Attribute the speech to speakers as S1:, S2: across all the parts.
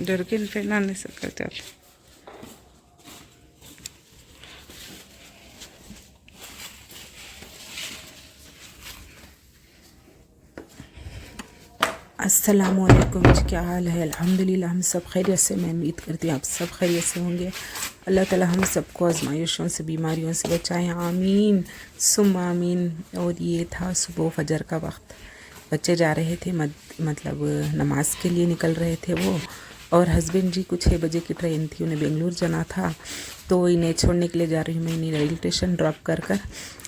S1: Jerkin पहना नहीं सकते चल। अस्सलामुअलैकुम जी, क्या हाल है? अल्हम्दुलिल्लाह हम सब खैरियत से। मैं उम्मीद करती हूँ आप सब खैरियत से होंगे। अल्लाह ताला हम सबको आजमाइशों से, बीमारियों से बचाएं, आमीन सुम आमीन। और ये था सुबह फजर का वक्त। बच्चे जा रहे थे मतलब नमाज के लिए निकल रहे थे वो, और हस्बैंड जी को 6 बजे की ट्रेन थी, उन्हें बेंगलुरु जाना था। तो इन्हें छोड़ने के लिए जा रही हूँ मैं। इन्हें रेलवे स्टेशन ड्रॉप कर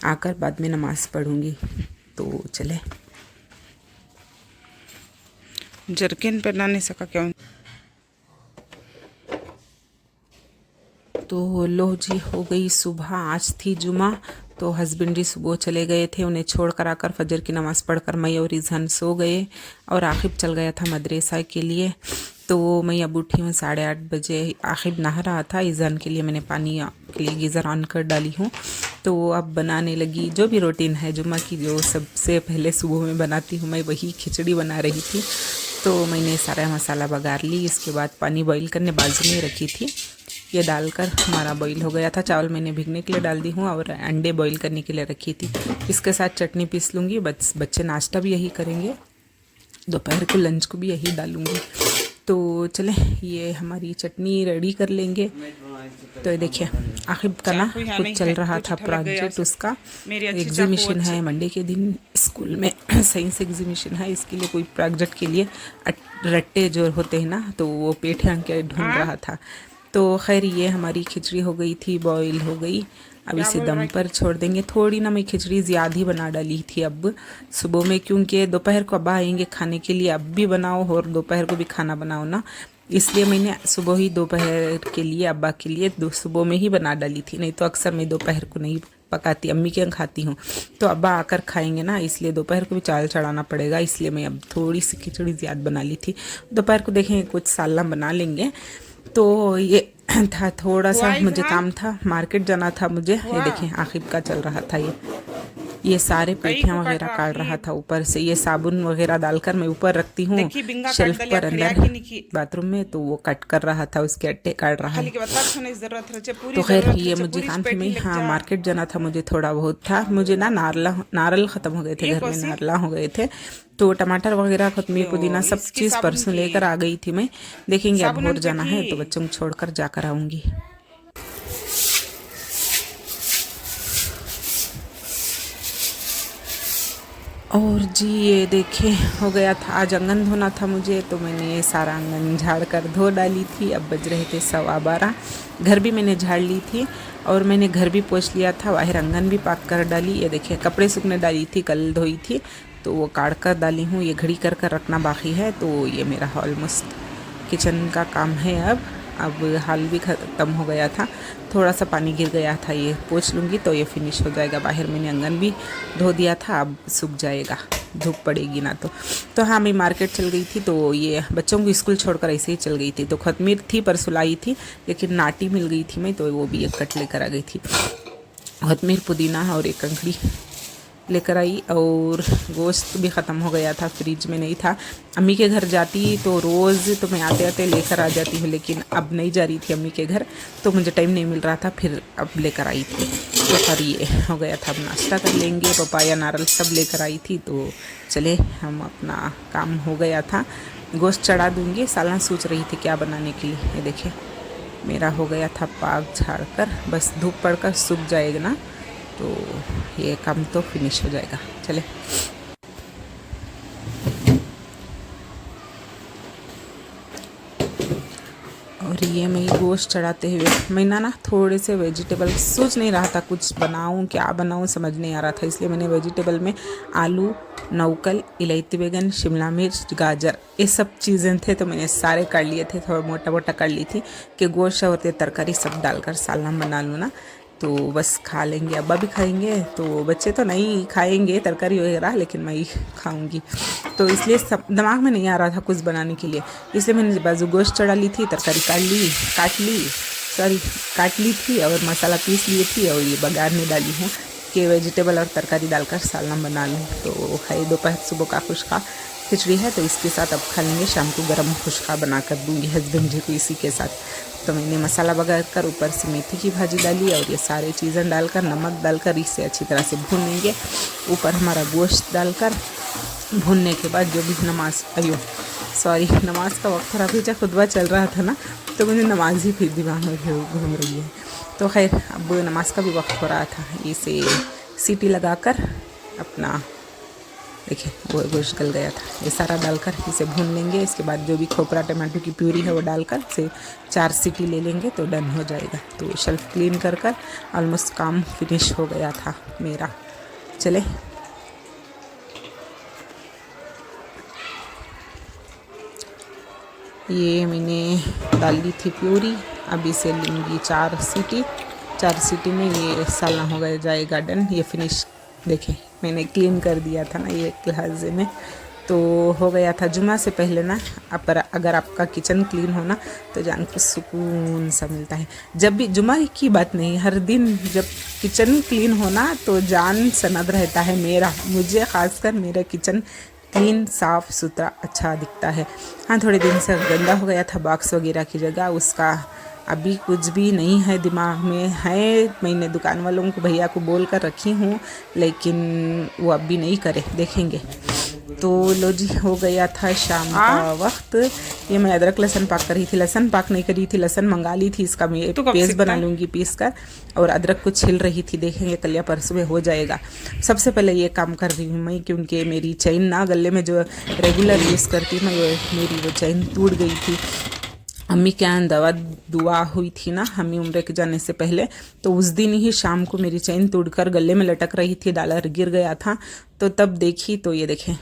S1: आकर बाद में नमाज़ पढ़ूँगी। तो चले। जर्किन पहना नहीं सका क्यों? तो लो जी, हो गई सुबह। आज थी जुमा, तो हस्बैंड जी सुबह चले गए थे। उन्हें छोड़ कर आकर फजर की नमाज़ पढ़कर मैं और इजहान सो गए, और आखिब चल गया था मदरसा के लिए। तो मैं अब उठी हूँ 8:30 बजे। आखिब नहा रहा था, इजहान के लिए मैंने पानी के लिए गीज़र ऑन कर डाली हूँ। तो अब बनाने लगी जो भी रूटीन है जुमा की, जो सबसे पहले सुबह में बनाती हूँ मैं, वही खिचड़ी बना रही थी। तो मैंने सारा मसाला बघार ली। इसके बाद पानी बॉईल करने बाजू में रखी थी। ये डालकर हमारा बॉईल हो गया था। चावल मैंने भिगने के लिए डाल दी हूँ, और अंडे बॉईल करने के लिए रखी थी। इसके साथ चटनी पीस लूँगी। बच्चे नाश्ता भी यही करेंगे, दोपहर को लंच को भी यही डालूँगी। तो चलें, ये हमारी चटनी रेडी कर लेंगे। तो ये देखिए, आखिब का ना कुछ चल रहा था प्रोजेक्ट, उसका एग्जीबिशन है मंडे के दिन स्कूल में। साइंस एग्जीबिशन है, इसके लिए कोई प्रोजेक्ट के लिए रट्टे जो होते हैं ना, तो वो पेठे के ढूंढ रहा था। तो खैर ये हमारी खिचड़ी हो गई थी, बॉईल हो गई। अब इसे दम पर छोड़ देंगे। थोड़ी ना मैं खिचड़ी ज़्यादा ही बना डाली थी अब सुबह में, क्योंकि दोपहर को अब्बा आएंगे खाने के लिए। अब भी बनाओ और दोपहर को भी खाना बनाओ ना, इसलिए मैंने सुबह ही दोपहर के लिए अब्बा के लिए सुबह में ही बना डाली थी। नहीं तो अक्सर मैं दोपहर को नहीं पकाती, अम्मी के यहाँ खाती हूँ। तो अब्बा आकर खाएंगे ना, इसलिए दोपहर को भी चावल चढ़ाना पड़ेगा। इसलिए मैं अब थोड़ी सी खिचड़ी ज़्यादा बना ली थी। दोपहर को देखेंगे कुछ साला बना लेंगे। तो ये था, थोड़ा सा मुझे काम था, मार्केट जाना था मुझे। ये देखें, आखिब का चल रहा था ये सारे पेठियाँ वगैरह काट रहा था ऊपर से। ये साबुन वगैरह डालकर मैं ऊपर रखती हूँ शेल्फ पर अंदर बाथरूम में, तो वो कट कर रहा था, उसके अट्टे काट रहा है। तो खैर ये मुझे काम थी, मैं हाँ मार्केट जाना था मुझे, थोड़ा बहुत था मुझे ना। नारल ख़त्म हो गए थे घर में, नारला हो गए थे। तो टमाटर वगैरह, कोतमीर, पुदीना सब चीज़ परसों लेकर आ गई थी मैं। देखेंगे अब और जाना है तो बच्चों को छोड़कर जाकर आऊँगी। और जी ये देखे, हो गया था आज आंगन धोना था मुझे, तो मैंने सारा आंगन झाड़ कर धो डाली थी। अब बज रहे थे 12:15। घर भी मैंने झाड़ ली थी, और मैंने घर भी पोंछ लिया था, बाहर आंगन भी पाक कर डाली। ये देखिए, कपड़े सूखने डाली थी, कल धोई थी, तो वो काट कर डाली हूँ। ये घड़ी कर रखना बाकी है। तो ये मेरा ऑलमोस्ट किचन का काम है। अब हाल भी ख़त्म हो गया था, थोड़ा सा पानी गिर गया था, ये पोंछ लूँगी तो ये फिनिश हो जाएगा। बाहर मैंने आंगन भी धो दिया था, अब सूख जाएगा, धूप पड़ेगी ना तो हाँ, मैं मार्केट चल गई थी। तो ये बच्चों को स्कूल छोड़कर ऐसे ही चल गई थी। तो खतमीर थी परसों लाई थी, लेकिन नाटी मिल गई थी मैं, तो वो भी एक कट लेकर आ गई थी। खतमीर, पुदीना और एक कंकड़ी लेकर आई, और गोश्त भी ख़त्म हो गया था, फ्रिज में नहीं था। अम्मी के घर जाती तो रोज़ तो मैं आते आते लेकर आ जाती हूँ, लेकिन अब नहीं जा रही थी अम्मी के घर, तो मुझे टाइम नहीं मिल रहा था, फिर अब लेकर आई थी। तो फिर ये हो गया था, अब नाश्ता कर लेंगे। पपाया, नारल सब लेकर आई थी। तो चले, हम अपना काम हो गया था। गोश्त चढ़ा दूँगी। सालन सोच रही थी क्या बनाने के लिए। ये देखिए, मेरा हो गया था पाक झाड़ कर, बस धूप पड़कर सूख जाएगा ना, तो ये काम तो फिनिश हो जाएगा। चले, और ये मैं गोश्त चढ़ाते हुए मैं ना थोड़े से वेजिटेबल सोच नहीं रहा था, कुछ बनाऊं क्या बनाऊं समझ नहीं आ रहा था। इसलिए मैंने वेजिटेबल में आलू, नौकल, इलायची बैगन, शिमला मिर्च, गाजर, ये सब चीज़ें थे, तो मैंने सारे काट लिए थे। थोड़ा मोटा मोटा काट ली थी कि गोश्त और तरकारी सब डालकर सालन बना लूँ ना, तो बस खा लेंगे। अब्बा भी खाएंगे, तो बच्चे तो नहीं खाएंगे तरकारी वगैरह, लेकिन मैं ही खाऊंगी। तो इसलिए सब दिमाग में नहीं आ रहा था कुछ बनाने के लिए, इसलिए मैंने बाजू गोश्त चढ़ा ली थी, तरकारी काट ली थी, और मसाला पीस लिए थी, और ये बघार में डाली हूँ कि वेजिटेबल और तरकारी डालकर सालन बना लूँ। तो खाई दोपहर सुबह का कुछ खा, खिचड़ी है तो इसके साथ अब खा लेंगे। शाम को गरम खुशका बना कर दूँगी हस्बैंड जी को इसी के साथ। तो मैंने मसाला वगैरह कर ऊपर से मेथी की भाजी डाली और ये सारे चीज़ें डालकर नमक डालकर इसे अच्छी तरह से भून लेंगे। ऊपर हमारा गोश्त डालकर भूनने के बाद जो भी नमाज नमाज का वक्त थोड़ा पीछे खुतबा चल रहा था ना, तो मुझे नमाज ही फिर दिमाग में घूम रही है। तो खैर अब नमाज का भी वक्त हो रहा था। इसे सीटी लगाकर अपना देखिए वो गोश्त गल गया था। ये सारा डालकर इसे भून लेंगे। इसके बाद जो भी खोपरा टमाटो की प्यूरी है वो डालकर इसे 4 सीटी ले लेंगे तो डन हो जाएगा। तो शेल्फ क्लीन कर ऑलमोस्ट काम फिनिश हो गया था मेरा। चले ये मैंने डाल दी थी प्यूरी, अब इसे लूँगी 4 सीटी। 4 सीटी में ये सालना हो गया जाएगा डन। ये फिनिश देखें मैंने क्लीन कर दिया था ना ये लिहाजे में, तो हो गया था। जुमा से पहले ना अगर आपका किचन क्लीन हो ना तो जान को सुकून सा मिलता है। जब भी जुमा की बात नहीं, हर दिन जब किचन क्लीन हो ना तो जान सनद रहता है। मुझे ख़ासकर मेरा किचन क्लीन साफ़ सुथरा अच्छा दिखता है। हाँ थोड़े दिन से गंदा हो गया था बॉक्स वगैरह की जगह, उसका अभी कुछ भी नहीं है दिमाग में है। मैंने दुकान वालों को भैया को बोल कर रखी हूँ लेकिन वो अब भी नहीं करे, देखेंगे। तो लो जी हो गया था शाम का वक्त। ये मैं अदरक लहसुन पाक कर रही थी, लहसुन पाक नहीं करी थी, लहसुन मंगा ली थी। इसका मैं पेस्ट बना लूँगी पीस कर, और अदरक को छिल रही थी, देखेंगे कल या परसों में हो जाएगा। सबसे पहले ये काम कर रही हूँ मैं क्योंकि मेरी चेन ना गले में जो रेगुलर यूज़ करती मैं मेरी वो चेन टूट गई थी। अम्मी के यहाँ दुआ हुई थी ना हमें उम्र के जाने से पहले, तो उस दिन ही शाम को मेरी चेन तोड़कर गले में लटक रही थी, डॉलर गिर गया था। तो तब देखी तो ये देखें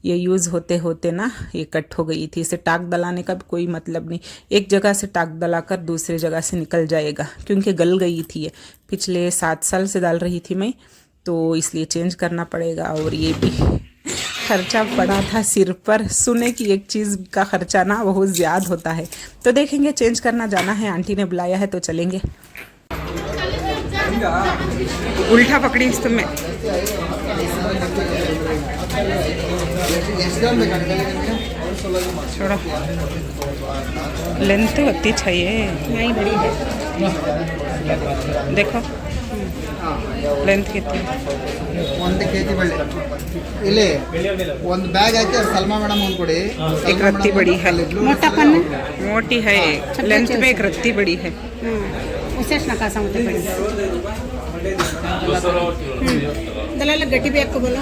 S1: ये यूज़ होते होते ना ये कट हो गई थी। इसे टाक दलाने का भी कोई मतलब नहीं, एक जगह से टाक दलाकर दूसरे जगह से निकल जाएगा क्योंकि गल गई थी। ये पिछले 7 साल से डाल रही थी मैं, तो इसलिए चेंज करना पड़ेगा। और ये भी खर्चा पड़ा था सिर पर। सुने की एक चीज़ का खर्चा ना बहुत ज़्यादा होता है। तो देखेंगे, चेंज करना जाना है, आंटी ने बुलाया है तो चलेंगे। उल्टा पकड़ी इस तुम्हें छोड़ो, लेंथ तो अच्छी चाहिए, यही बड़ी है देखो ಲೆಂತ್ ಕಿತ್ತು
S2: ಒಂದು ಕೆಜಿ ಬಳ್ಳಿ ಇಲ್ಲಿ ಒಂದು ಬ್ಯಾಗ್ ಹಾಕಿ ಸಲ್ಮಾ ಮೇಡಮ್ ಒಂದು ಕೊಡಿ।
S1: एक रत्ती बड़ी है,
S3: मोटा पन्ना
S1: मोटी है, लेंथ में एक रत्ती बड़ी है।
S3: उसे नका सांगते बड़ी दलाल गट्टी भी आपको बोला।